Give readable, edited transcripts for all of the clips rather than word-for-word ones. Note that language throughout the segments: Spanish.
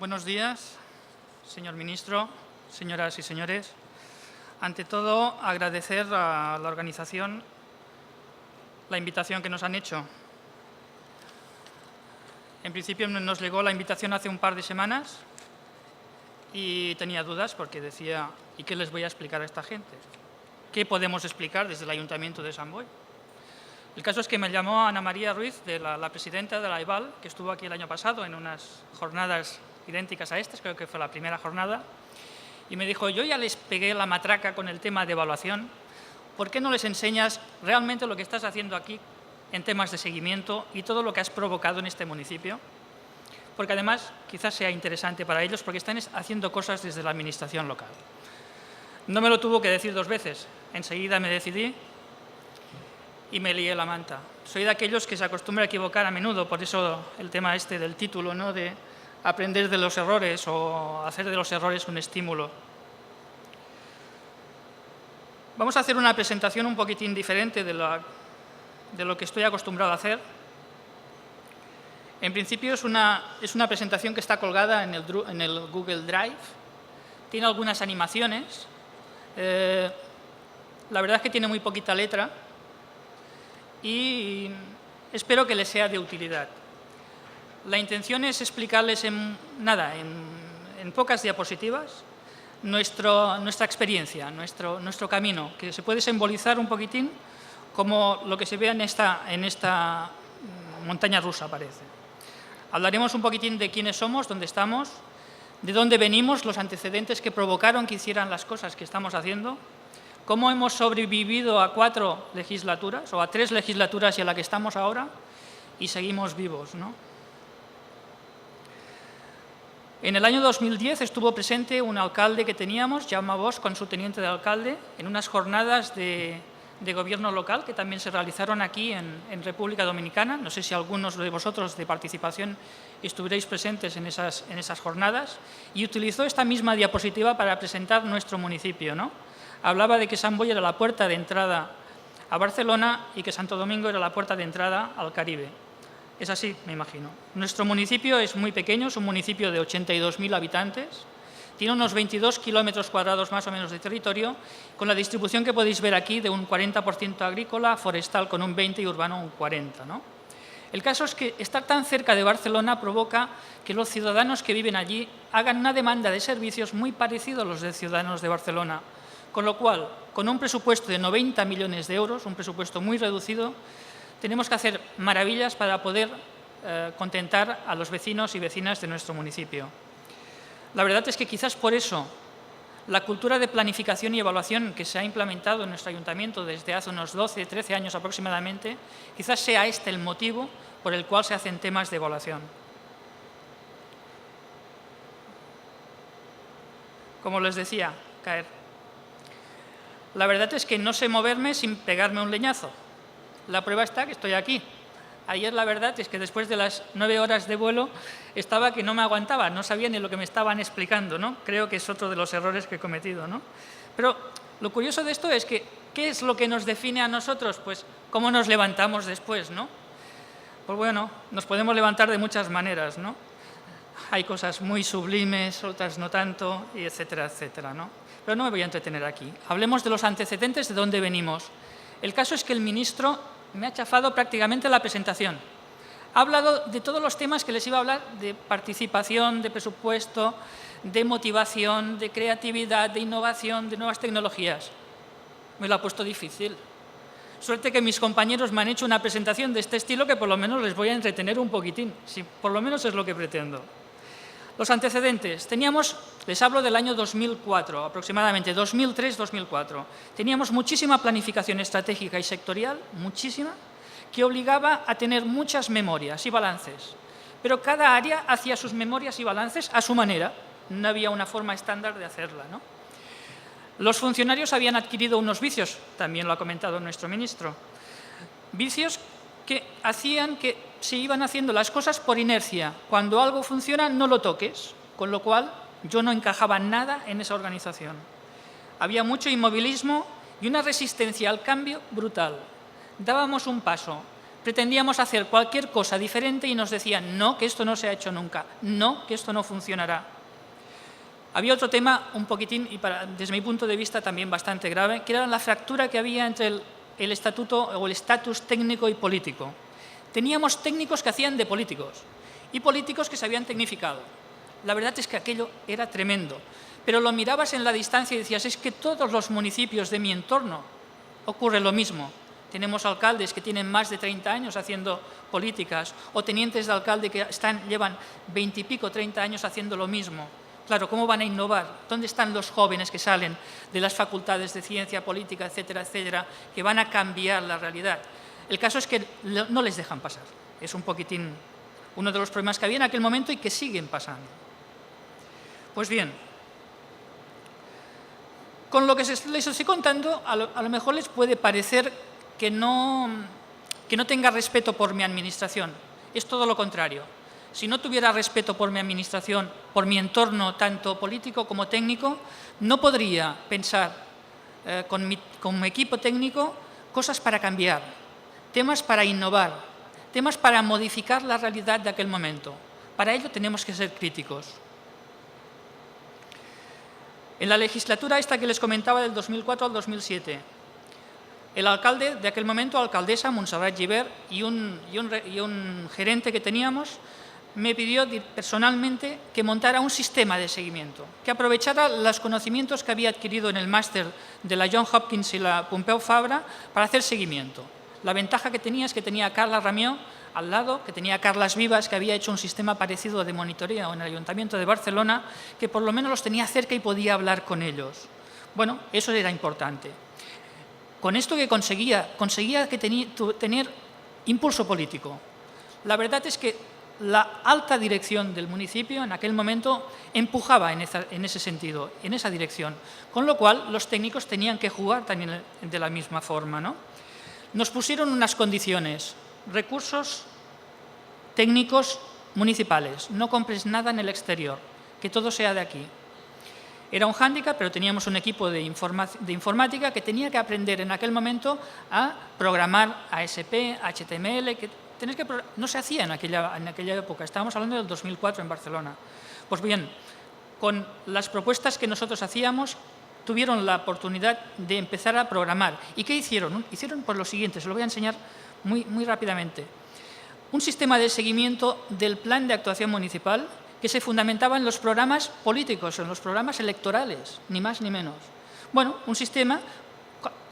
Buenos días, señor ministro, señoras y señores. Ante todo, agradecer a la organización la invitación que nos han hecho. En principio nos llegó la invitación hace un par de semanas y tenía dudas porque decía, ¿y qué les voy a explicar a esta gente? ¿Qué podemos explicar desde el Ayuntamiento de Sant Boi? El caso es que me llamó Ana María Ruiz, la presidenta de la AIVAL, que estuvo aquí el año pasado en unas jornadas idénticas a estas, creo que fue la primera jornada, y me dijo, yo ya les pegué la matraca con el tema de evaluación, ¿por qué no les enseñas realmente lo que estás haciendo aquí en temas de seguimiento y todo lo que has provocado en este municipio? Porque además quizás sea interesante para ellos porque están haciendo cosas desde la administración local. No me lo tuvo que decir dos veces, enseguida me decidí y me lié la manta. Soy de aquellos que se acostumbran a equivocar a menudo, por eso el tema este del título, ¿no?, de aprender de los errores o hacer de los errores un estímulo. Vamos a hacer una presentación un poquitín diferente de lo que estoy acostumbrado a hacer. En principio es una presentación que está colgada en el Google Drive. Tiene algunas animaciones. La verdad es que tiene muy poquita letra y espero que les sea de utilidad. La intención es explicarles en pocas diapositivas nuestra experiencia, nuestro camino, que se puede simbolizar un poquitín como lo que se ve en esta montaña rusa, parece. Hablaremos un poquitín de quiénes somos, dónde estamos, de dónde venimos, los antecedentes que provocaron que hicieran las cosas que estamos haciendo, cómo hemos sobrevivido a 4 legislaturas o a 3 legislaturas y a la que estamos ahora y seguimos vivos, ¿no? En el año 2010 estuvo presente un alcalde que teníamos, Jaume Bosch, con su teniente de alcalde, en unas jornadas de gobierno local que también se realizaron aquí en República Dominicana. No sé si algunos de vosotros de participación estuvierais presentes en esas jornadas, y utilizó esta misma diapositiva para presentar nuestro municipio, ¿no? Hablaba de que Sant Boi era la puerta de entrada a Barcelona y que Santo Domingo era la puerta de entrada al Caribe. Es así, me imagino. Nuestro municipio es muy pequeño, es un municipio de 82.000 habitantes, tiene unos 22 kilómetros cuadrados más o menos de territorio, con la distribución que podéis ver aquí de un 40% agrícola, forestal con un 20% y urbano un 40%, ¿no? El caso es que estar tan cerca de Barcelona provoca que los ciudadanos que viven allí hagan una demanda de servicios muy parecidos a los de ciudadanos de Barcelona, con lo cual, con un presupuesto de 90 millones de euros, un presupuesto muy reducido, tenemos que hacer maravillas para poder contentar a los vecinos y vecinas de nuestro municipio. La verdad es que quizás por eso la cultura de planificación y evaluación que se ha implementado en nuestro ayuntamiento desde hace unos 12, 13 años aproximadamente, quizás sea este el motivo por el cual se hacen temas de evaluación. Como les decía, caer. La verdad es que no sé moverme sin pegarme un leñazo. La prueba está que estoy aquí. Ayer la verdad es que después de las 9 horas de vuelo estaba que no me aguantaba, no sabía ni lo que me estaban explicando, ¿no? Creo que es otro de los errores que he cometido, ¿no? Pero lo curioso de esto es que, ¿qué es lo que nos define a nosotros? Pues cómo nos levantamos después, ¿no? Pues bueno, nos podemos levantar de muchas maneras, ¿no? Hay cosas muy sublimes, otras no tanto, y etcétera, etcétera, ¿no? Pero no me voy a entretener aquí. Hablemos de los antecedentes, de dónde venimos. El caso es que el ministro me ha chafado prácticamente la presentación. Ha hablado de todos los temas que les iba a hablar, de participación, de presupuesto, de motivación, de creatividad, de innovación, de nuevas tecnologías. Me lo ha puesto difícil. Suerte que mis compañeros me han hecho una presentación de este estilo que por lo menos les voy a entretener un poquitín. Sí, por lo menos es lo que pretendo. Los antecedentes. Les hablo del año 2004, aproximadamente, 2003-2004. Teníamos muchísima planificación estratégica y sectorial, muchísima, que obligaba a tener muchas memorias y balances. Pero cada área hacía sus memorias y balances a su manera. No había una forma estándar de hacerla, ¿no? Los funcionarios habían adquirido unos vicios, también lo ha comentado nuestro ministro, vicios que hacían que se iban haciendo las cosas por inercia. Cuando algo funciona, no lo toques, con lo cual yo no encajaba nada en esa organización. Había mucho inmovilismo y una resistencia al cambio brutal. Dábamos un paso, Pretendíamos hacer cualquier cosa diferente y nos decían, no, que esto no se ha hecho nunca, no, que esto no funcionará. Había otro tema un poquitín, y desde mi punto de vista también bastante grave, que era la fractura que había entre el estatuto o el estatus técnico y político. Teníamos técnicos que hacían de políticos y políticos que se habían tecnificado. La verdad es que aquello era tremendo, pero lo mirabas en la distancia y decías, es que todos los municipios de mi entorno ocurre lo mismo. Tenemos alcaldes que tienen más de 30 años haciendo políticas o tenientes de alcalde que llevan 20 y pico, 30 años haciendo lo mismo. Claro, ¿cómo van a innovar? ¿Dónde están los jóvenes que salen de las facultades de ciencia política, etcétera, etcétera, que van a cambiar la realidad? El caso es que no les dejan pasar. Es un poquitín uno de los problemas que había en aquel momento y que siguen pasando. Pues bien, con lo que les estoy contando, a lo mejor les puede parecer que no tenga respeto por mi administración. Es todo lo contrario. Si no tuviera respeto por mi administración, por mi entorno, tanto político como técnico, no podría pensar con mi equipo técnico cosas para cambiar, temas para innovar, temas para modificar la realidad de aquel momento. Para ello tenemos que ser críticos. En la legislatura esta que les comentaba del 2004 al 2007, el alcalde de aquel momento, alcaldesa Montserrat Gibert y un gerente que teníamos, me pidió personalmente que montara un sistema de seguimiento, que aprovechara los conocimientos que había adquirido en el máster de la Johns Hopkins y la Pompeu Fabra para hacer seguimiento. La ventaja que tenía es que tenía a Carla Ramió al lado, que tenía a Carlas Vivas, que había hecho un sistema parecido de monitoreo en el Ayuntamiento de Barcelona, que por lo menos los tenía cerca y podía hablar con ellos. Bueno, eso era importante. Con esto que conseguía tener impulso político. La verdad es que la alta dirección del municipio en aquel momento empujaba en ese sentido, en esa dirección, con lo cual los técnicos tenían que jugar también de la misma forma, ¿no? Nos pusieron unas condiciones, recursos técnicos municipales, no compres nada en el exterior, que todo sea de aquí. Era un hándicap, pero teníamos un equipo de informática que tenía que aprender en aquel momento a programar ASP, HTML, que no se hacía en aquella época. Estábamos hablando del 2004 en Barcelona. Pues bien, con las propuestas que nosotros hacíamos, tuvieron la oportunidad de empezar a programar. ¿Y qué hicieron? Hicieron pues lo siguiente, se lo voy a enseñar muy rápidamente. Un sistema de seguimiento del plan de actuación municipal que se fundamentaba en los programas políticos, en los programas electorales, ni más ni menos. Bueno, un sistema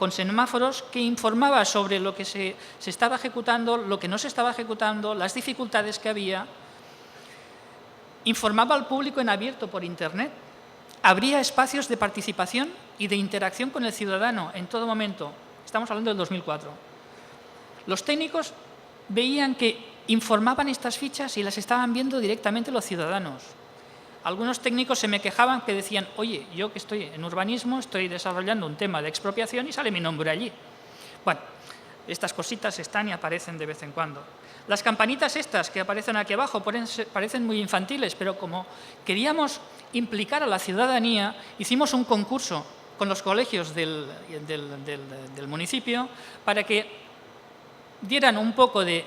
con semáforos que informaba sobre lo que se estaba ejecutando, lo que no se estaba ejecutando, las dificultades que había. Informaba al público en abierto por Internet. Habría espacios de participación y de interacción con el ciudadano en todo momento. Estamos hablando del 2004. Los técnicos veían que informaban estas fichas y las estaban viendo directamente los ciudadanos. Algunos técnicos se me quejaban que decían, oye, yo que estoy en urbanismo, estoy desarrollando un tema de expropiación y sale mi nombre allí. Bueno, estas cositas están y aparecen de vez en cuando. Las campanitas estas que aparecen aquí abajo parecen muy infantiles, pero como queríamos implicar a la ciudadanía, hicimos un concurso con los colegios del municipio para que dieran un poco de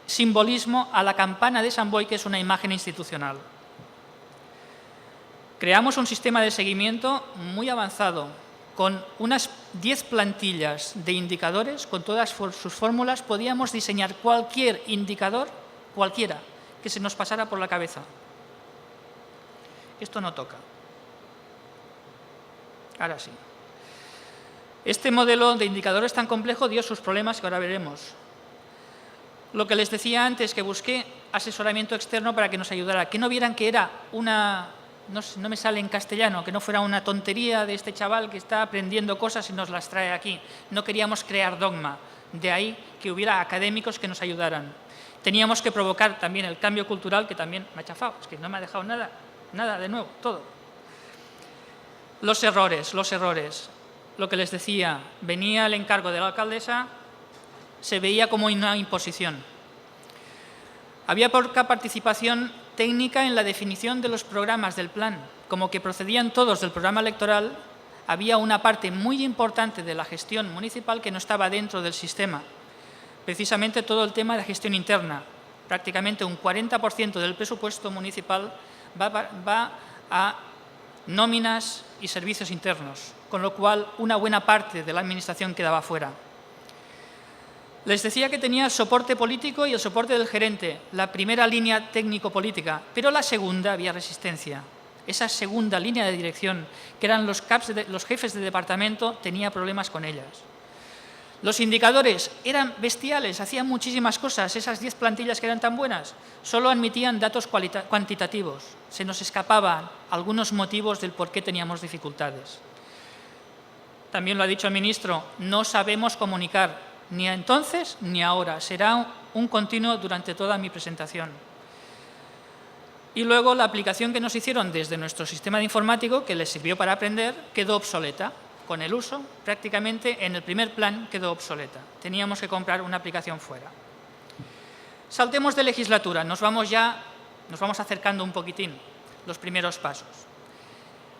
simbolismo a la campana de Sant Boi, que es una imagen institucional. Creamos un sistema de seguimiento muy avanzado, con unas 10 plantillas de indicadores, con todas sus fórmulas. Podíamos diseñar cualquier indicador, cualquiera, que se nos pasara por la cabeza. Esto no toca. Ahora sí. Este modelo de indicadores tan complejo dio sus problemas que ahora veremos. Lo que les decía antes, que busqué asesoramiento externo para que nos ayudara, que no vieran que era no me sale en castellano, que no fuera una tontería de este chaval que está aprendiendo cosas y nos las trae aquí. No queríamos crear dogma, de ahí que hubiera académicos que nos ayudaran. Teníamos que provocar también el cambio cultural, que también me ha chafado, es que no me ha dejado nada de nuevo, todo. Los errores. Lo que les decía, venía el encargo de la alcaldesa, se veía como una imposición. Había poca participación técnica en la definición de los programas del plan. Como que procedían todos del programa electoral, había una parte muy importante de la gestión municipal que no estaba dentro del sistema. precisamente todo el tema de gestión interna. Prácticamente un 40% del presupuesto municipal va a nóminas y servicios internos, con lo cual una buena parte de la administración quedaba fuera. Les decía que tenía el soporte político y el soporte del gerente, la primera línea técnico-política, pero la segunda había resistencia. Esa segunda línea de dirección, que eran los jefes de departamento, tenía problemas con ellas. Los indicadores eran bestiales, hacían muchísimas cosas. Esas 10 plantillas que eran tan buenas solo admitían datos cuantitativos. Se nos escapaban algunos motivos del por qué teníamos dificultades. También lo ha dicho el ministro, no sabemos comunicar, ni entonces ni ahora. Será un continuo durante toda mi presentación. Y luego la aplicación que nos hicieron desde nuestro sistema de informático, que les sirvió para aprender, quedó obsoleta. Con el uso, prácticamente en el primer plan quedó obsoleta. Teníamos que comprar una aplicación fuera. Saltemos de legislatura, nos vamos acercando un poquitín los primeros pasos.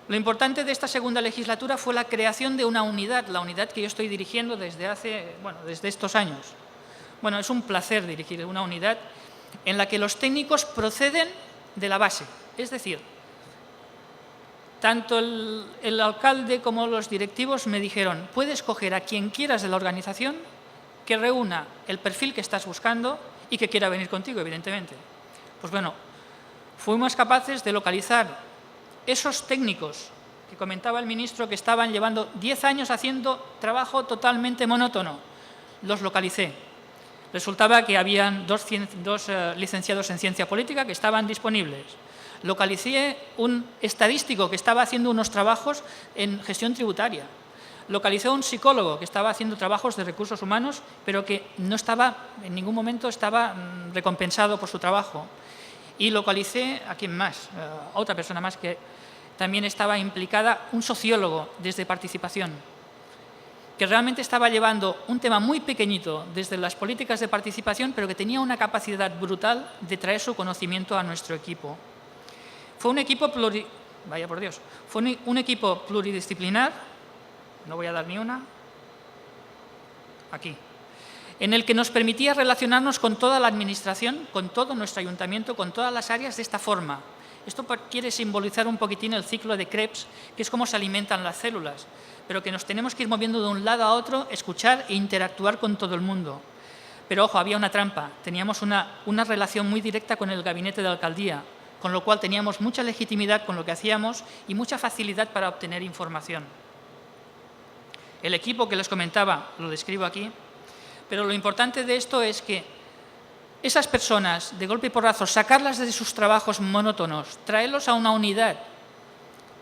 Lo importante de esta segunda legislatura fue la creación de una unidad, la unidad que yo estoy dirigiendo desde estos años. Bueno, es un placer dirigir una unidad en la que los técnicos proceden de la base, es decir, tanto el alcalde como los directivos me dijeron, puedes coger a quien quieras de la organización que reúna el perfil que estás buscando y que quiera venir contigo, evidentemente. Pues bueno, fuimos capaces de localizar esos técnicos que comentaba el ministro que estaban llevando 10 años haciendo trabajo totalmente monótono. Los localicé. Resultaba que habían dos licenciados en ciencia política que estaban disponibles. Localicé un estadístico que estaba haciendo unos trabajos en gestión tributaria. Localicé un psicólogo que estaba haciendo trabajos de recursos humanos, pero que no estaba, en ningún momento estaba recompensado por su trabajo. Y localicé a quién más, a otra persona más que también estaba implicada, un sociólogo desde participación, que realmente estaba llevando un tema muy pequeñito desde las políticas de participación, pero que tenía una capacidad brutal de traer su conocimiento a nuestro equipo. Fue un equipo un equipo pluridisciplinar, no voy a dar ni una, aquí, en el que nos permitía relacionarnos con toda la administración, con todo nuestro ayuntamiento, con todas las áreas de esta forma. Esto quiere simbolizar un poquitín el ciclo de Krebs, que es cómo se alimentan las células, pero que nos tenemos que ir moviendo de un lado a otro, escuchar e interactuar con todo el mundo. Pero ojo, había una trampa, teníamos una relación muy directa con el gabinete de alcaldía, con lo cual teníamos mucha legitimidad con lo que hacíamos y mucha facilidad para obtener información. El equipo que les comentaba, lo describo aquí, pero lo importante de esto es que esas personas, de golpe y porrazo, sacarlas de sus trabajos monótonos, traerlos a una unidad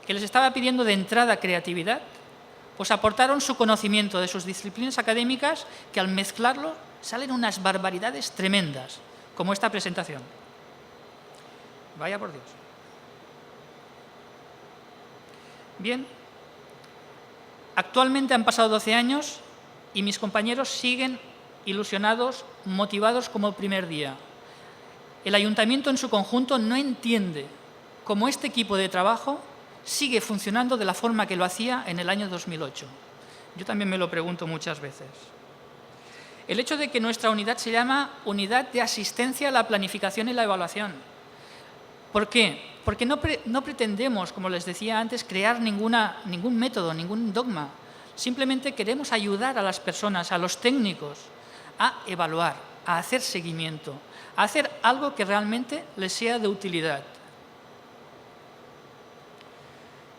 que les estaba pidiendo de entrada creatividad, pues aportaron su conocimiento de sus disciplinas académicas que al mezclarlo salen unas barbaridades tremendas, como esta presentación. Vaya por Dios. Bien, actualmente han pasado 12 años y mis compañeros siguen ilusionados, motivados como el primer día. El ayuntamiento en su conjunto no entiende cómo este equipo de trabajo sigue funcionando de la forma que lo hacía en el año 2008. Yo también me lo pregunto muchas veces. El hecho de que nuestra unidad se llama Unidad de Asistencia a la Planificación y la Evaluación. ¿Por qué? Porque no pretendemos, como les decía antes, crear ningún método, ningún dogma. Simplemente queremos ayudar a las personas, a los técnicos, a evaluar, a hacer seguimiento, a hacer algo que realmente les sea de utilidad.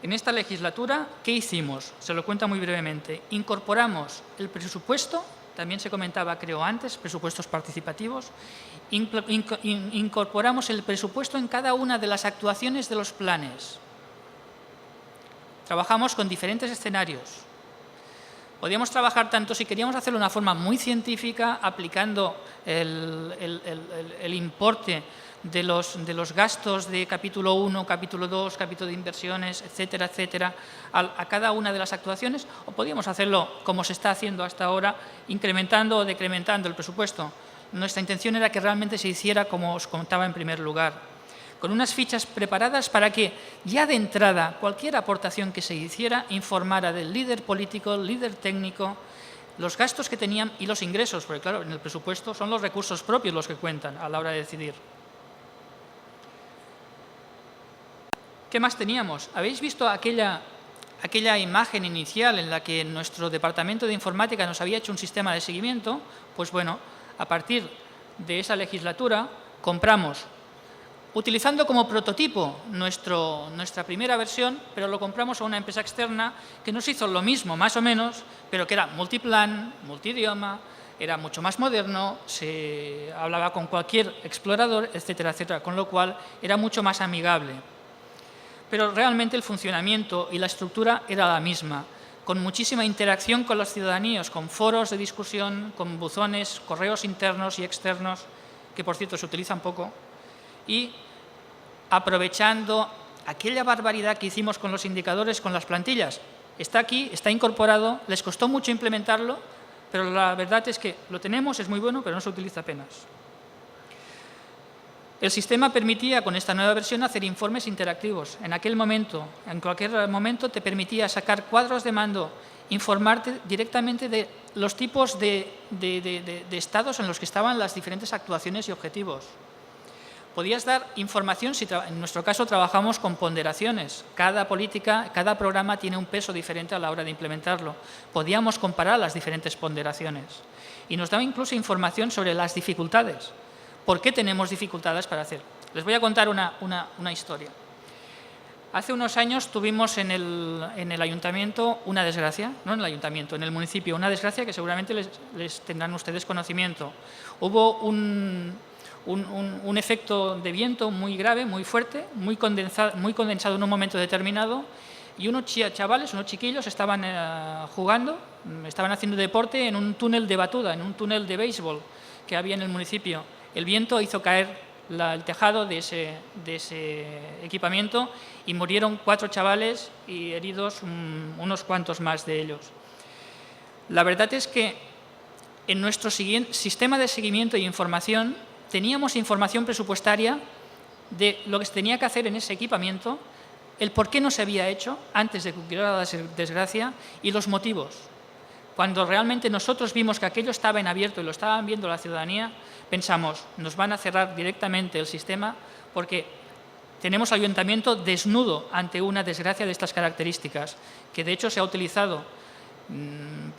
En esta legislatura, ¿qué hicimos? Se lo cuento muy brevemente. Incorporamos el presupuesto, también se comentaba, creo antes, presupuestos participativos. Incorporamos el presupuesto en cada una de las actuaciones de los planes. Trabajamos con diferentes escenarios. Podíamos trabajar tanto si queríamos hacerlo de una forma muy científica, aplicando el importe de los gastos de capítulo 1, capítulo 2, capítulo de inversiones, etcétera, etcétera, a cada una de las actuaciones, o podíamos hacerlo como se está haciendo hasta ahora, incrementando o decrementando el presupuesto. Nuestra intención era que realmente se hiciera como os contaba en primer lugar, con unas fichas preparadas para que ya de entrada cualquier aportación que se hiciera informara del líder político, líder técnico, los gastos que tenían y los ingresos, porque claro, en el presupuesto son los recursos propios los que cuentan a la hora de decidir. ¿Qué más teníamos? ¿Habéis visto aquella imagen inicial en la que nuestro departamento de informática nos había hecho un sistema de seguimiento? Pues bueno, a partir de esa legislatura compramos, utilizando como prototipo nuestra primera versión, pero lo compramos a una empresa externa que nos hizo lo mismo, más o menos, pero que era multiplan, multidioma, era mucho más moderno, se hablaba con cualquier explorador, etcétera, etcétera, con lo cual era mucho más amigable. Pero realmente el funcionamiento y la estructura era la misma, con muchísima interacción con los ciudadanos, con foros de discusión, con buzones, correos internos y externos, que por cierto se utilizan poco, y aprovechando aquella barbaridad que hicimos con los indicadores, con las plantillas. Está aquí, está incorporado, les costó mucho implementarlo, pero la verdad es que lo tenemos, es muy bueno, pero no se utiliza apenas. El sistema permitía, con esta nueva versión, hacer informes interactivos. En aquel momento, en cualquier momento, te permitía sacar cuadros de mando, informarte directamente de los tipos de estados en los que estaban las diferentes actuaciones y objetivos. Podías dar información, si en nuestro caso trabajamos con ponderaciones. Cada política, cada programa tiene un peso diferente a la hora de implementarlo. Podíamos comparar las diferentes ponderaciones. Y nos daba incluso información sobre las dificultades. ¿Por qué tenemos dificultades para hacer? Les voy a contar una historia. Hace unos años tuvimos en el ayuntamiento una desgracia, no en el ayuntamiento, en el municipio, una desgracia que seguramente les tendrán ustedes conocimiento. Hubo un efecto de viento muy grave, muy fuerte, muy condensado en un momento determinado, y unos chavales, unos chiquillos, estaban jugando, estaban haciendo deporte en un túnel de batuda, en un túnel de béisbol que había en el municipio. El viento hizo caer el tejado de ese equipamiento y murieron 4 chavales y heridos unos cuantos más de ellos. La verdad es que en nuestro sistema de seguimiento e información teníamos información presupuestaria de lo que se tenía que hacer en ese equipamiento, el por qué no se había hecho antes de que ocurriera la desgracia y los motivos. Cuando realmente nosotros vimos que aquello estaba en abierto y lo estaban viendo la ciudadanía, pensamos, nos van a cerrar directamente el sistema porque tenemos al ayuntamiento desnudo ante una desgracia de estas características, que de hecho se ha utilizado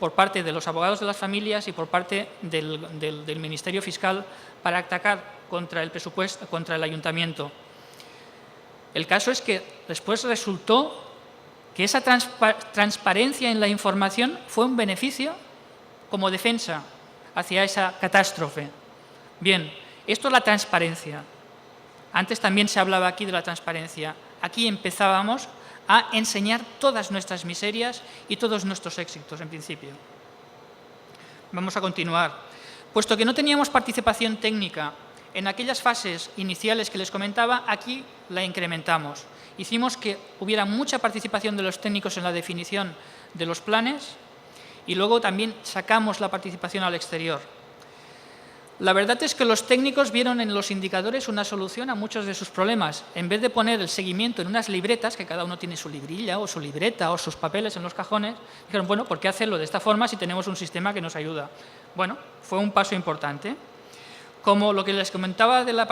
por parte de los abogados de las familias y por parte del Ministerio Fiscal para atacar contra el presupuesto, contra el ayuntamiento. El caso es que después resultó que esa transparencia en la información fue un beneficio como defensa hacia esa catástrofe. Bien, esto es la transparencia. Antes también se hablaba aquí de la transparencia. Aquí empezábamos a enseñar todas nuestras miserias y todos nuestros éxitos, en principio. Vamos a continuar. Puesto que no teníamos participación técnica en aquellas fases iniciales que les comentaba, aquí la incrementamos. Hicimos que hubiera mucha participación de los técnicos en la definición de los planes y luego también sacamos la participación al exterior. La verdad es que los técnicos vieron en los indicadores una solución a muchos de sus problemas. En vez de poner el seguimiento en unas libretas, que cada uno tiene su librilla o su libreta o sus papeles en los cajones, dijeron, bueno, ¿por qué hacerlo de esta forma si tenemos un sistema que nos ayuda? Bueno, fue un paso importante. Como lo que les comentaba de la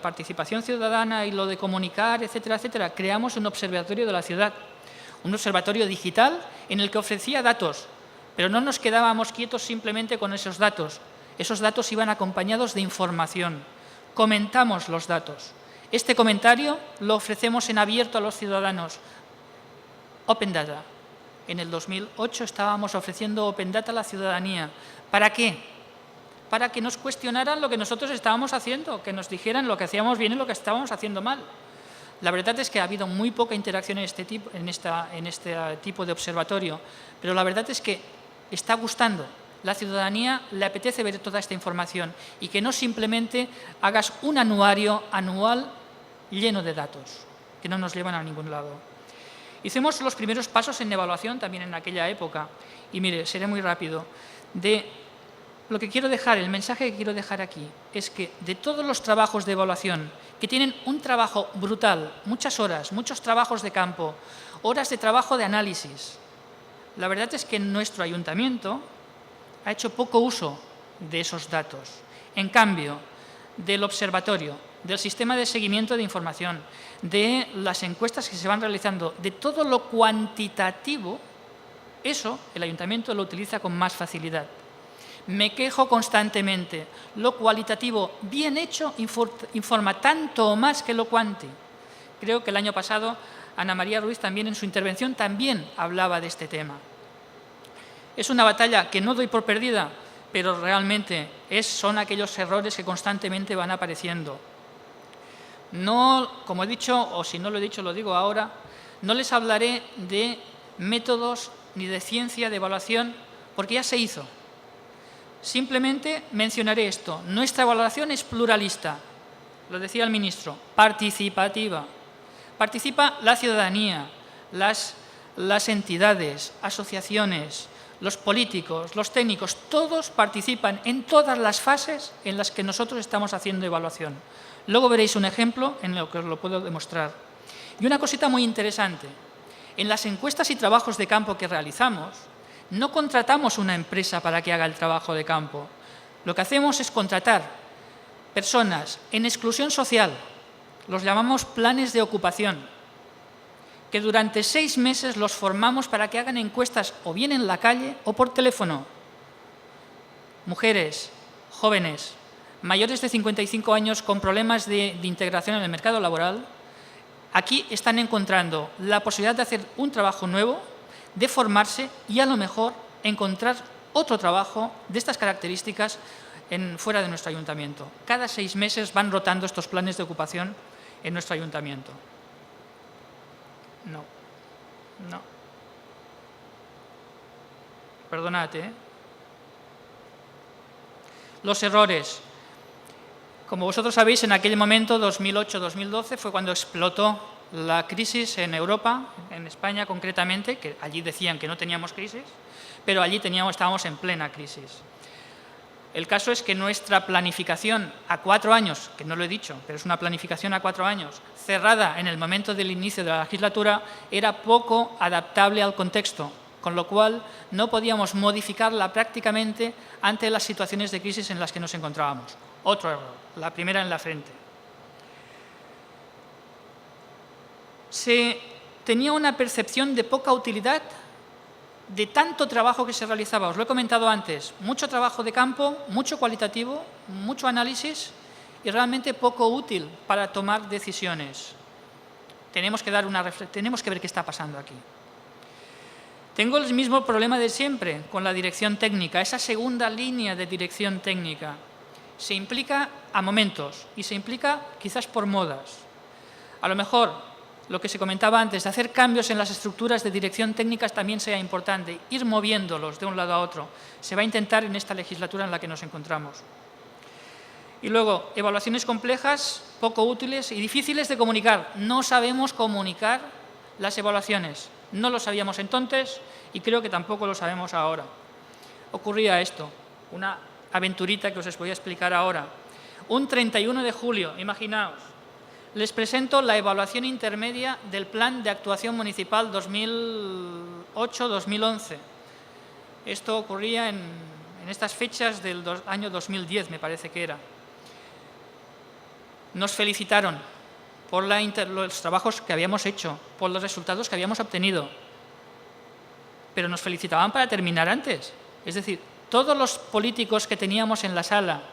participación ciudadana y lo de comunicar, etcétera, etcétera, creamos un observatorio de la ciudad, un observatorio digital en el que ofrecía datos, pero no nos quedábamos quietos simplemente con esos datos. Esos datos iban acompañados de información. Comentamos los datos. Este comentario lo ofrecemos en abierto a los ciudadanos. Open Data. En el 2008 estábamos ofreciendo Open Data a la ciudadanía. ¿Para qué? Para que nos cuestionaran lo que nosotros estábamos haciendo, que nos dijeran lo que hacíamos bien y lo que estábamos haciendo mal. La verdad es que ha habido muy poca interacción en este tipo de observatorio, pero la verdad es que está gustando. La ciudadanía le apetece ver toda esta información y que no simplemente hagas un anuario anual lleno de datos, que no nos llevan a ningún lado. Hicimos los primeros pasos en evaluación también en aquella época y mire, seré muy rápido. Lo que quiero dejar, el mensaje que quiero dejar aquí es que de todos los trabajos de evaluación que tienen un trabajo brutal, muchas horas, muchos trabajos de campo, horas de trabajo de análisis, La verdad es que nuestro ayuntamiento ha hecho poco uso de esos datos. En cambio, del observatorio, del sistema de seguimiento de información, de las encuestas que se van realizando, de todo lo cuantitativo, eso el ayuntamiento lo utiliza con más facilidad. Me quejo constantemente. Lo cualitativo bien hecho informa tanto o más que lo cuanti. Creo que el año pasado Ana María Ruiz también en su intervención también hablaba de este tema. Es una batalla que no doy por perdida, pero realmente son aquellos errores que constantemente van apareciendo. No, como he dicho, o si no lo he dicho, lo digo ahora, no les hablaré de métodos ni de ciencia de evaluación, porque ya se hizo. Simplemente mencionaré esto. Nuestra evaluación es pluralista, lo decía el ministro, participativa. Participa la ciudadanía, las entidades, asociaciones, los políticos, los técnicos, todos participan en todas las fases en las que nosotros estamos haciendo evaluación. Luego veréis un ejemplo en el que os lo puedo demostrar. Y una cosita muy interesante. En las encuestas y trabajos de campo que realizamos, no contratamos una empresa para que haga el trabajo de campo. Lo que hacemos es contratar personas en exclusión social, los llamamos planes de ocupación, que durante 6 meses los formamos para que hagan encuestas o bien en la calle o por teléfono. Mujeres, jóvenes, mayores de 55 años con problemas de integración en el mercado laboral, aquí están encontrando la posibilidad de hacer un trabajo nuevo, de formarse y a lo mejor encontrar otro trabajo de estas características fuera de nuestro ayuntamiento. Cada 6 meses van rotando estos planes de ocupación en nuestro ayuntamiento. No. Perdonad, ¿eh? Los errores. Como vosotros sabéis, en aquel momento, 2008-2012, fue cuando explotó la crisis en Europa, en España concretamente, que allí decían que no teníamos crisis, pero allí estábamos en plena crisis. El caso es que nuestra planificación a 4 años, que no lo he dicho, pero es una planificación a 4 años, cerrada en el momento del inicio de la legislatura, era poco adaptable al contexto, con lo cual no podíamos modificarla prácticamente ante las situaciones de crisis en las que nos encontrábamos. Otro error, la primera en la frente. Se tenía una percepción de poca utilidad de tanto trabajo que se realizaba. Os lo he comentado antes, mucho trabajo de campo, mucho cualitativo, mucho análisis y realmente poco útil para tomar decisiones. Tenemos que ver qué está pasando aquí. Tengo el mismo problema de siempre con la dirección técnica, esa segunda línea de dirección técnica. Se implica a momentos y se implica quizás por modas. A lo mejor lo que se comentaba antes, de hacer cambios en las estructuras de dirección técnicas también sea importante, ir moviéndolos de un lado a otro. Se va a intentar en esta legislatura en la que nos encontramos. Y luego, evaluaciones complejas, poco útiles y difíciles de comunicar. No sabemos comunicar las evaluaciones. No lo sabíamos entonces y creo que tampoco lo sabemos ahora. Ocurría esto, una aventurita que os voy a explicar ahora. Un 31 de julio, imaginaos, les presento la evaluación intermedia del Plan de Actuación Municipal 2008-2011. Esto ocurría en estas fechas del año 2010, me parece que era. Nos felicitaron por los trabajos que habíamos hecho, por los resultados que habíamos obtenido, pero nos felicitaban para terminar antes. Es decir, todos los políticos que teníamos en la sala,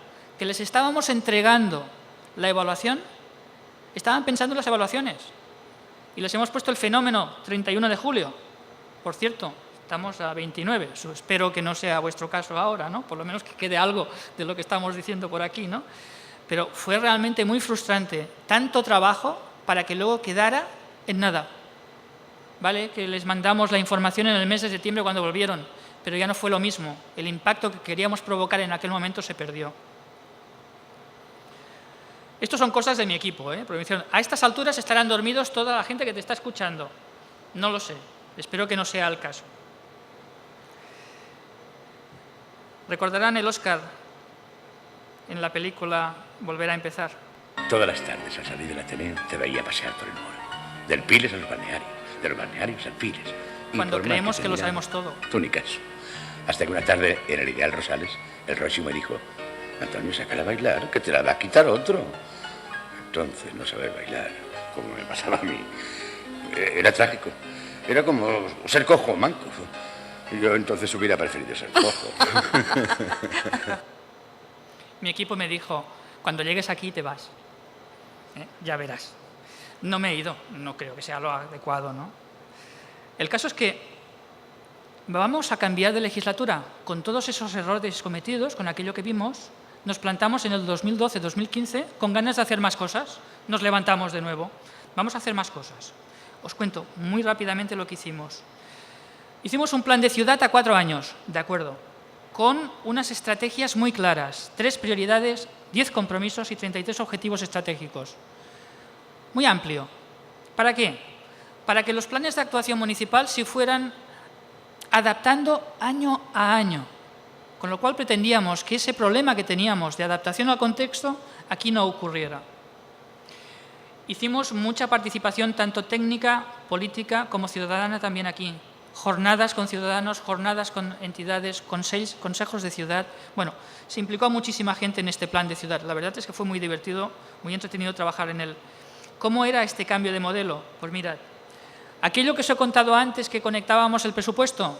que les estábamos entregando la evaluación, estaban pensando en las evaluaciones y les hemos puesto el fenómeno 31 de julio. Por cierto, estamos a 29, espero que no sea vuestro caso ahora, ¿no? Por lo menos que quede algo de lo que estamos diciendo por aquí, ¿no? Pero fue realmente muy frustrante, tanto trabajo para que luego quedara en nada. ¿Vale? Que les mandamos la información en el mes de septiembre cuando volvieron, pero ya no fue lo mismo. El impacto que queríamos provocar en aquel momento se perdió. Estos son cosas de mi equipo, ¿eh? A estas alturas estarán dormidos toda la gente que te está escuchando. No lo sé. Espero que no sea el caso. Recordarán el Oscar en la película Volver a empezar. Todas las tardes al salir del Ateneo te veía pasear por el moro. Del Piles a los balnearios, de los balnearios al Piles. cuando creemos que lo sabemos todo. Tú ni caso. Hasta que una tarde, en el Ideal Rosales, el Rossi me dijo: Antonio, sácala a bailar, que te la va a quitar otro. Entonces, no saber bailar, como me pasaba a mí, era trágico. Era como ser cojo o manco. Yo entonces hubiera preferido ser cojo. Mi equipo me dijo: cuando llegues aquí te vas. Ya verás. No me he ido, no creo que sea lo adecuado, ¿no? El caso es que vamos a cambiar de legislatura. Con todos esos errores cometidos, con aquello que vimos, nos plantamos en el 2012-2015 con ganas de hacer más cosas. Nos levantamos de nuevo. Vamos a hacer más cosas. Os cuento muy rápidamente lo que hicimos. Hicimos un plan de ciudad a 4 años, de acuerdo, con unas estrategias muy claras, 3 prioridades, 10 compromisos y 33 objetivos estratégicos. Muy amplio. ¿Para qué? Para que los planes de actuación municipal se fueran adaptando año a año, con lo cual pretendíamos que ese problema que teníamos de adaptación al contexto aquí no ocurriera. Hicimos mucha participación tanto técnica, política como ciudadana también aquí. Jornadas con ciudadanos, jornadas con entidades, consejos de ciudad. Bueno, se implicó a muchísima gente en este plan de ciudad. La verdad es que fue muy divertido, muy entretenido trabajar en él. ¿Cómo era este cambio de modelo? Pues mirad, aquello que os he contado antes, que conectábamos el presupuesto,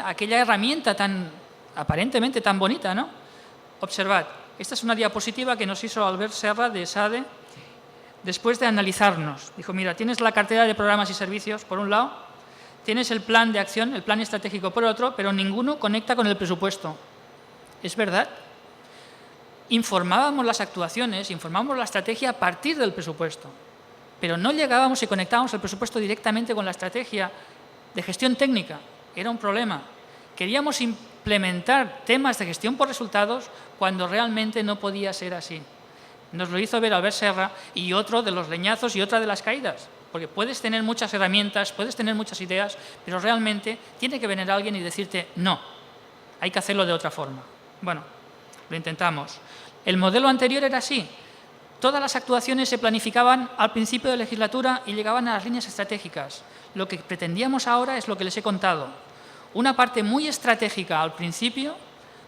aquella herramienta aparentemente tan bonita, ¿no? Observad, esta es una diapositiva que nos hizo Albert Serra de SADE después de analizarnos. Dijo: mira, tienes la cartera de programas y servicios por un lado, tienes el plan de acción, el plan estratégico por otro, pero ninguno conecta con el presupuesto. ¿Es verdad? Informábamos las actuaciones, informábamos la estrategia a partir del presupuesto, pero no llegábamos y conectábamos el presupuesto directamente con la estrategia de gestión técnica. Era un problema. Queríamos implementar temas de gestión por resultados cuando realmente no podía ser así. Nos lo hizo ver Albert Serra y otro de los leñazos y otra de las caídas. Porque puedes tener muchas herramientas, puedes tener muchas ideas, pero realmente tiene que venir alguien y decirte: no, hay que hacerlo de otra forma. Bueno, lo intentamos. El modelo anterior era así. Todas las actuaciones se planificaban al principio de legislatura y llegaban a las líneas estratégicas. Lo que pretendíamos ahora es lo que les he contado. Una parte muy estratégica al principio,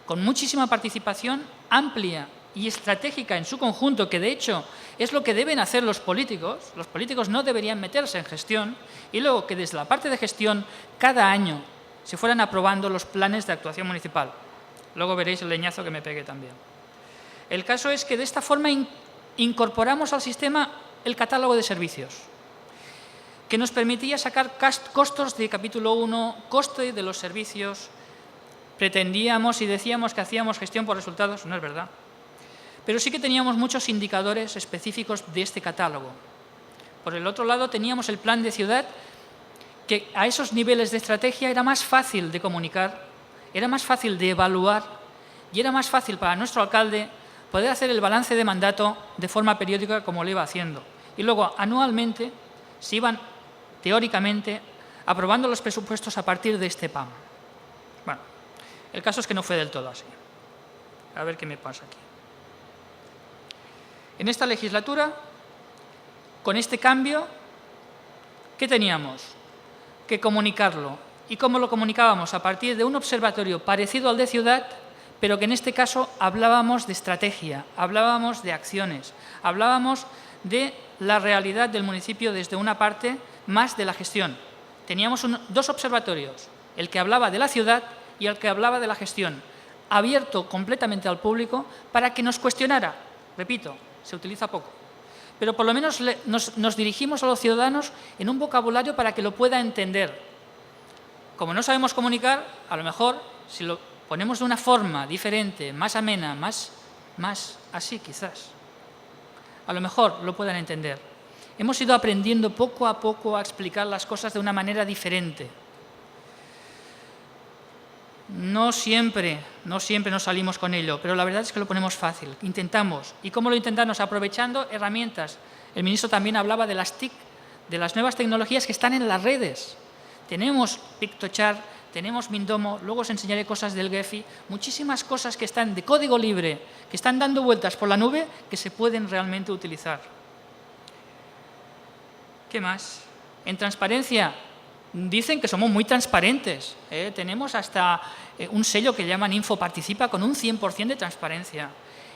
con muchísima participación amplia y estratégica en su conjunto, que de hecho es lo que deben hacer los políticos. Los políticos no deberían meterse en gestión, y luego que desde la parte de gestión cada año se fueran aprobando los planes de actuación municipal. Luego veréis el leñazo que me pegué también. El caso es que de esta forma incorporamos al sistema el catálogo de servicios, que nos permitía sacar costos de capítulo 1, coste de los servicios. Pretendíamos y decíamos que hacíamos gestión por resultados, no es verdad. Pero sí que teníamos muchos indicadores específicos de este catálogo. Por el otro lado, teníamos el plan de ciudad, que a esos niveles de estrategia era más fácil de comunicar, era más fácil de evaluar y era más fácil para nuestro alcalde poder hacer el balance de mandato de forma periódica como lo iba haciendo. Y luego, anualmente, se iban, teóricamente, aprobando los presupuestos a partir de este PAM. Bueno, el caso es que no fue del todo así. A ver qué me pasa aquí. En esta legislatura, con este cambio, ¿qué teníamos? Que comunicarlo. ¿Y cómo lo comunicábamos? A partir de un observatorio parecido al de ciudad, pero que en este caso hablábamos de estrategia, hablábamos de acciones, hablábamos de la realidad del municipio desde una parte más de la gestión. Teníamos 2 observatorios, el que hablaba de la ciudad y el que hablaba de la gestión, abierto completamente al público para que nos cuestionara. Repito, se utiliza poco, pero por lo menos nos dirigimos a los ciudadanos en un vocabulario para que lo pueda entender. Como no sabemos comunicar, a lo mejor, si lo ponemos de una forma diferente, más amena, más así quizás, a lo mejor lo puedan entender. Hemos ido aprendiendo poco a poco a explicar las cosas de una manera diferente. No siempre nos salimos con ello, pero la verdad es que lo ponemos fácil. Intentamos. ¿Y cómo lo intentamos? Aprovechando herramientas. El ministro también hablaba de las TIC, de las nuevas tecnologías que están en las redes. Tenemos PictoChart, tenemos Mindomo, luego os enseñaré cosas del Gephi, muchísimas cosas que están de código libre, que están dando vueltas por la nube, que se pueden realmente utilizar. ¿Qué más? En transparencia, Dicen que somos muy transparentes. Tenemos hasta un sello que llaman InfoParticipa con un 100% de transparencia.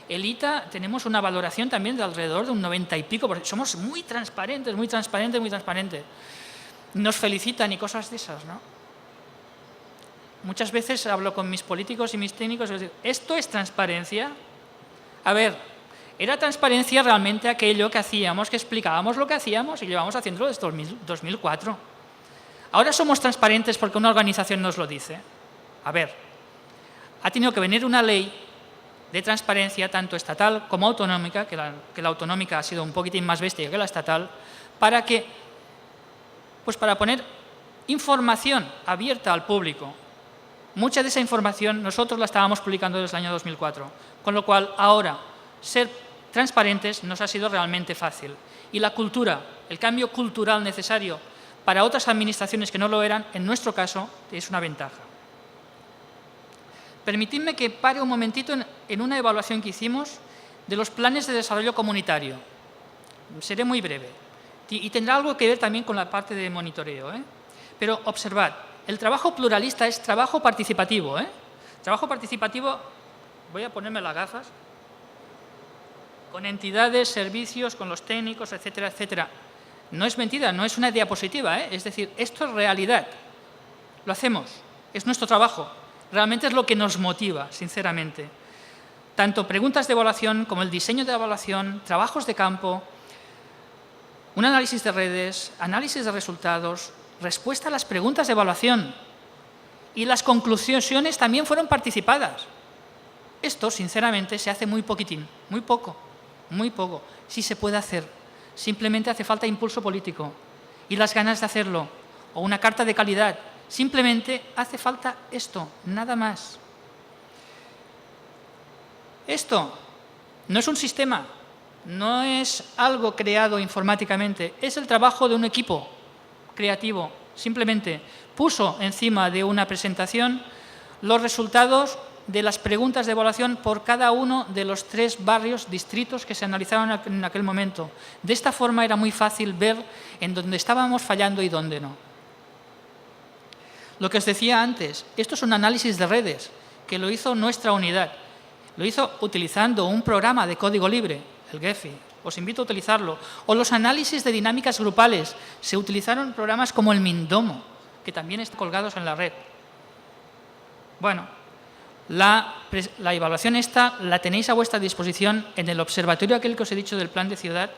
El ITA tenemos una valoración también de alrededor de un 90 y pico. Somos muy transparentes, muy transparentes, muy transparentes. Nos felicitan y cosas de esas, ¿no? Muchas veces hablo con mis políticos y mis técnicos y les digo, ¿esto es transparencia? A ver, era transparencia realmente aquello que hacíamos, que explicábamos lo que hacíamos y llevamos haciéndolo desde 2004. Ahora somos transparentes porque una organización nos lo dice. A ver, ha tenido que venir una ley de transparencia, tanto estatal como autonómica, que la autonómica ha sido un poquitín más bestia que la estatal, para poner información abierta al público. Mucha de esa información nosotros la estábamos publicando desde el año 2004, con lo cual ahora ser transparentes nos ha sido realmente fácil. Y la cultura, el cambio cultural necesario para otras administraciones que no lo eran, en nuestro caso, es una ventaja. Permitidme que pare un momentito en una evaluación que hicimos de los planes de desarrollo comunitario. Seré muy breve y tendrá algo que ver también con la parte de monitoreo. Pero observad, el trabajo pluralista es trabajo participativo. Trabajo participativo, voy a ponerme las gafas, con entidades, servicios, con los técnicos, etcétera, etcétera. No es mentira, no es una diapositiva, es decir, esto es realidad. Lo hacemos, es nuestro trabajo. Realmente es lo que nos motiva, sinceramente. Tanto preguntas de evaluación como el diseño de evaluación, trabajos de campo, un análisis de redes, análisis de resultados, respuesta a las preguntas de evaluación y las conclusiones también fueron participadas. Esto, sinceramente, se hace muy poquitín, muy poco. Sí se puede hacer. Simplemente hace falta impulso político y las ganas de hacerlo, o una carta de calidad. Simplemente hace falta esto, nada más. Esto no es un sistema, no es algo creado informáticamente, es el trabajo de un equipo creativo. Simplemente puso encima de una presentación los resultados de las preguntas de evaluación por cada uno de los 3 barrios, distritos que se analizaron en aquel momento. De esta forma era muy fácil ver en dónde estábamos fallando y dónde no. Lo que os decía antes, esto es un análisis de redes que lo hizo nuestra unidad. Lo hizo utilizando un programa de código libre, el Gephi. Os invito a utilizarlo. O los análisis de dinámicas grupales. Se utilizaron programas como el Mindomo, que también están colgados en la red. Bueno, la evaluación esta la tenéis a vuestra disposición en el observatorio aquel que os he dicho del plan de ciudad.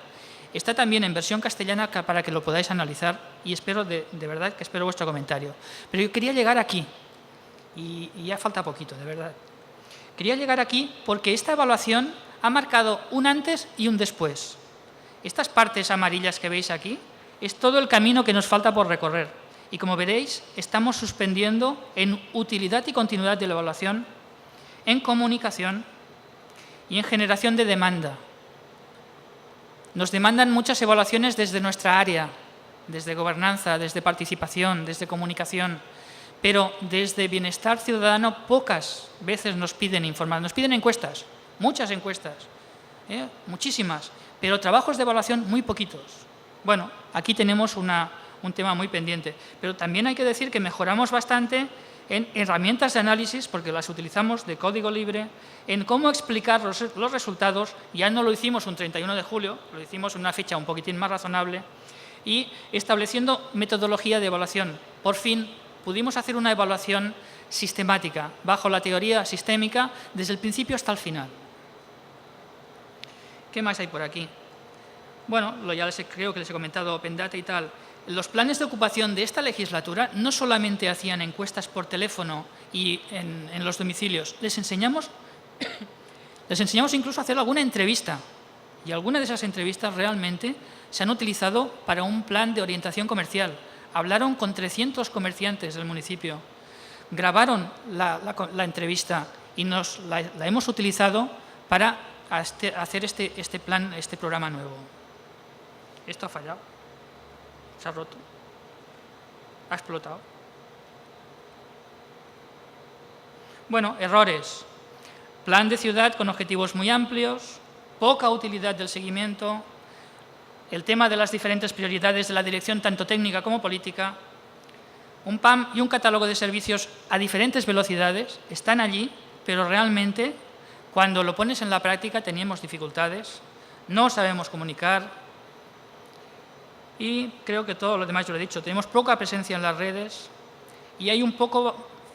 Está también en versión castellana para que lo podáis analizar y espero, de verdad, que espero vuestro comentario. Pero yo quería llegar aquí y ya falta poquito, de verdad. Quería llegar aquí porque esta evaluación ha marcado un antes y un después. Estas partes amarillas que veis aquí es todo el camino que nos falta por recorrer. Y como veréis, estamos suspendiendo en utilidad y continuidad de la evaluación, en comunicación y en generación de demanda. Nos demandan muchas evaluaciones desde nuestra área, desde gobernanza, desde participación, desde comunicación, pero desde bienestar ciudadano pocas veces nos piden informar. Nos piden encuestas, muchas encuestas, muchísimas, pero trabajos de evaluación muy poquitos. Bueno, aquí tenemos un tema muy pendiente, pero también hay que decir que mejoramos bastante en herramientas de análisis, porque las utilizamos de código libre, en cómo explicar los resultados. Ya no lo hicimos un 31 de julio, lo hicimos en una fecha un poquitín más razonable, y estableciendo metodología de evaluación. Por fin pudimos hacer una evaluación sistemática, bajo la teoría sistémica, desde el principio hasta el final. ¿Qué más hay por aquí? Bueno, creo que les he comentado Open Data y tal. Los planes de ocupación de esta legislatura no solamente hacían encuestas por teléfono y en los domicilios, les enseñamos incluso a hacer alguna entrevista. Y algunas de esas entrevistas realmente se han utilizado para un plan de orientación comercial. Hablaron con 300 comerciantes del municipio, grabaron la entrevista y la hemos utilizado para hacer este programa nuevo. Esto ha fallado. Se ha roto. Ha explotado. Bueno, errores. Plan de ciudad con objetivos muy amplios, poca utilidad del seguimiento, el tema de las diferentes prioridades de la dirección tanto técnica como política, Un PAM y un catálogo de servicios a diferentes velocidades están allí, pero realmente cuando lo pones en la práctica tenemos dificultades, no sabemos comunicar y creo que todo lo demás yo lo he dicho. Tenemos poca presencia en las redes y hay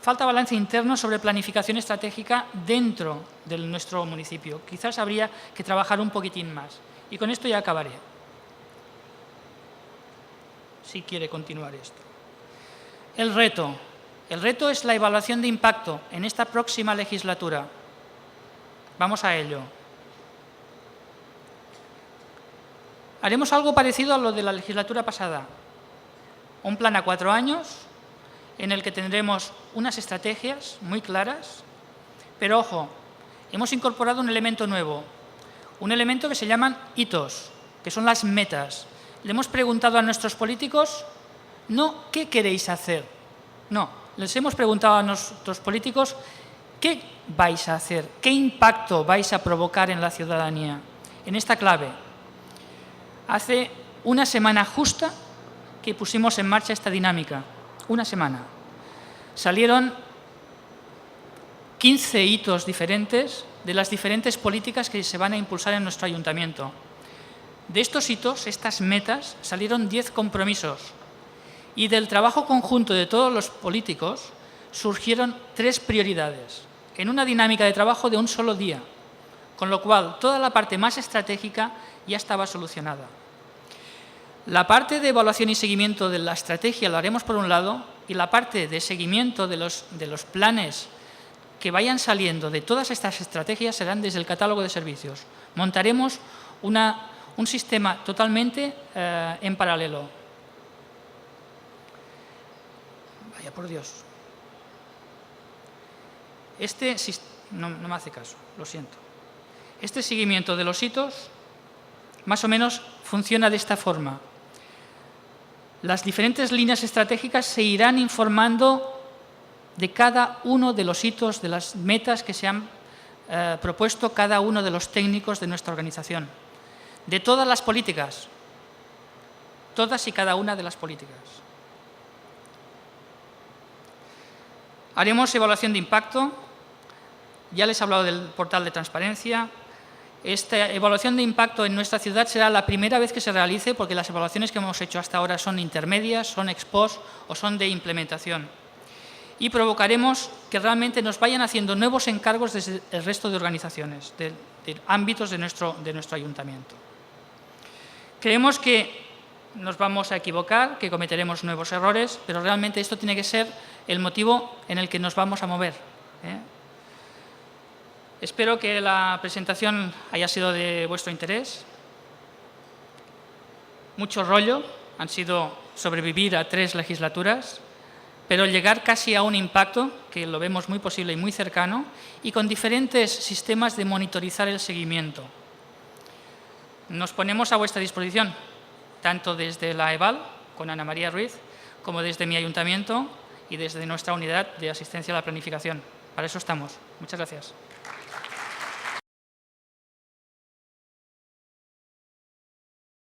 falta balance interno sobre planificación estratégica dentro de nuestro municipio. Quizás habría que trabajar un poquitín más. Y con esto ya acabaré. Si quiere continuar esto. El reto. El reto es la evaluación de impacto en esta próxima legislatura. Vamos a ello. Haremos algo parecido a lo de la legislatura pasada. Un plan a 4 años en el que tendremos unas estrategias muy claras, pero ojo, hemos incorporado un elemento nuevo, un elemento que se llaman hitos, que son las metas. Le hemos preguntado a nuestros políticos, no ¿qué queréis hacer? No, les hemos preguntado a nuestros políticos ¿qué vais a hacer? ¿Qué impacto vais a provocar en la ciudadanía? En esta clave. Hace una semana justa que pusimos en marcha esta dinámica. Una semana. Salieron 15 hitos diferentes de las diferentes políticas que se van a impulsar en nuestro ayuntamiento. De estos hitos, estas metas, salieron 10 compromisos. Y del trabajo conjunto de todos los políticos surgieron 3 prioridades, en una dinámica de trabajo de un solo día, con lo cual toda la parte más estratégica ya estaba solucionada. La parte de evaluación y seguimiento de la estrategia lo haremos por un lado y la parte de seguimiento de los planes que vayan saliendo de todas estas estrategias serán desde el catálogo de servicios. Montaremos un sistema totalmente en paralelo. Vaya por Dios. No me hace caso, lo siento. Este seguimiento de los hitos más o menos funciona de esta forma. Las diferentes líneas estratégicas se irán informando de cada uno de los hitos, de las metas que se han propuesto cada uno de los técnicos de nuestra organización. De todas las políticas, todas y cada una de las políticas. Haremos evaluación de impacto. Ya les he hablado del portal de transparencia. Esta evaluación de impacto en nuestra ciudad será la primera vez que se realice porque las evaluaciones que hemos hecho hasta ahora son intermedias, son ex post o son de implementación. Y provocaremos que realmente nos vayan haciendo nuevos encargos desde el resto de organizaciones, de ámbitos de nuestro ayuntamiento. Creemos que nos vamos a equivocar, que cometeremos nuevos errores, pero realmente esto tiene que ser el motivo en el que nos vamos a mover. Espero que la presentación haya sido de vuestro interés. Mucho rollo, han sido sobrevivir a 3 legislaturas, pero llegar casi a un impacto, que lo vemos muy posible y muy cercano, y con diferentes sistemas de monitorizar el seguimiento. Nos ponemos a vuestra disposición, tanto desde la EVAL, con Ana María Ruiz, como desde mi ayuntamiento y desde nuestra unidad de asistencia a la planificación. Para eso estamos. Muchas gracias.